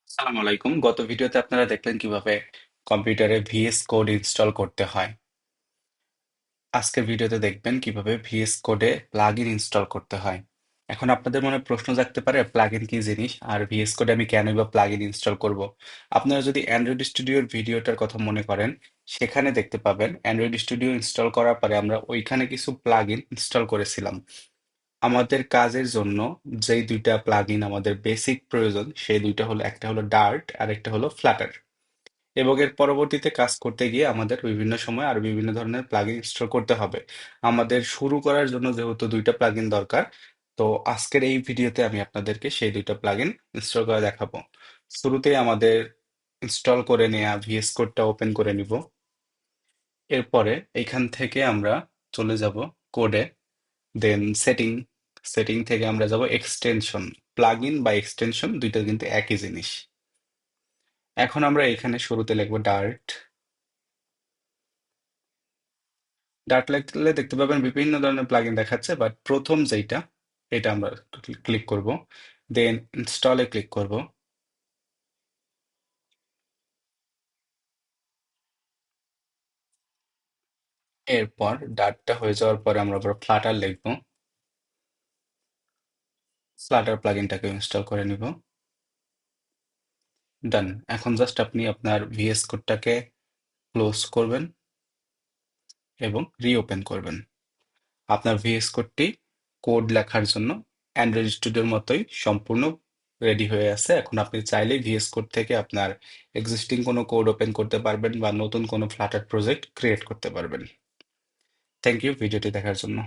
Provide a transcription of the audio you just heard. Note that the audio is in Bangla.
আসসালামু আলাইকুম। গত ভিডিওতে আপনারা দেখলেন কিভাবে কম্পিউটারে ভিএস কোড ইনস্টল করতে হয়। আজকের ভিডিওতে দেখবেন কিভাবে ভিএস কোডে প্লাগইন ইনস্টল করতে হয়। এখন আপনাদের মনে প্রশ্ন জাগতে পারে প্লাগইন কি জিনিস আর ভিএস কোডে আমি কেনই বা প্লাগইন ইনস্টল করব। আপনারা যদি অ্যান্ড্রয়েড স্টুডিওর ভিডিওটার কথা মনে করেন, সেখানে দেখতে পাবেন অ্যান্ড্রয়েড স্টুডিও ইনস্টল করার পরে আমরা ওইখানে কিছু প্লাগইন ইনস্টল করেছিলাম। আমাদের কাজের জন্য যেই দুইটা প্লাগইন আমাদের বেসিক প্রয়োজন সেই দুইটা হলো, একটা হলো ডার্ট আর একটা হলো ফ্লাটার। এবং এর পরবর্তীতে কাজ করতে গিয়ে আমাদের বিভিন্ন সময় আর বিভিন্ন ধরনের প্লাগইন ইনস্টল করতে হবে। আমাদের শুরু করার জন্য যেহেতু দুইটা প্লাগইন দরকার, তো আজকের এই ভিডিওতে আমি আপনাদেরকে সেই দুইটা প্লাগইন ইনস্টল করে দেখাবো। শুরুতেই আমাদের ইনস্টল করে নেওয়া ভিএস কোডটা ওপেন করে নিব। এরপরে এইখান থেকে আমরা চলে যাব কোডে, দেন সেটিং। সেটিং থেকে আমরা যাব এক্সটেনশন। প্লাগইন বা এক্সটেনশন দুইটা কিন্তু একই জিনিস। এখন আমরা এখানে শুরুতে লিখবো ডার্ট। ডার্ট লাগলে দেখতে পাবেন বিভিন্ন ধরনের প্লাগইন দেখাচ্ছে, বাট প্রথম যেইটা, এটা আমরা ক্লিক করব, দেন ইনস্টলে ক্লিক করব। এরপর ডার্টটা হয়ে যাওয়ার পরে আমরা আবার ফ্লাটার লিখবো। ফ্লাটার প্লাগইনটাকে ইনস্টল করে নিব। ডান। এখন জাস্ট আপনি আপনার ভিএস কোডটাকে ক্লোজ করবেন এবং রিওপেন করবেন। আপনার ভিএস কোডটি কোড লেখার জন্য অ্যান্ড্রয়েড স্টুডিওর মতোই সম্পূর্ণ রেডি হয়ে আছে। এখন আপনি চাইলেই ভিএস কোড থেকে আপনার এক্সিস্টিং কোনো কোড ওপেন করতে পারবেন বা নতুন কোনো ফ্লাটার প্রজেক্ট ক্রিয়েট করতে পারবেন। থ্যাংক ইউ ভিডিওটি দেখার জন্য।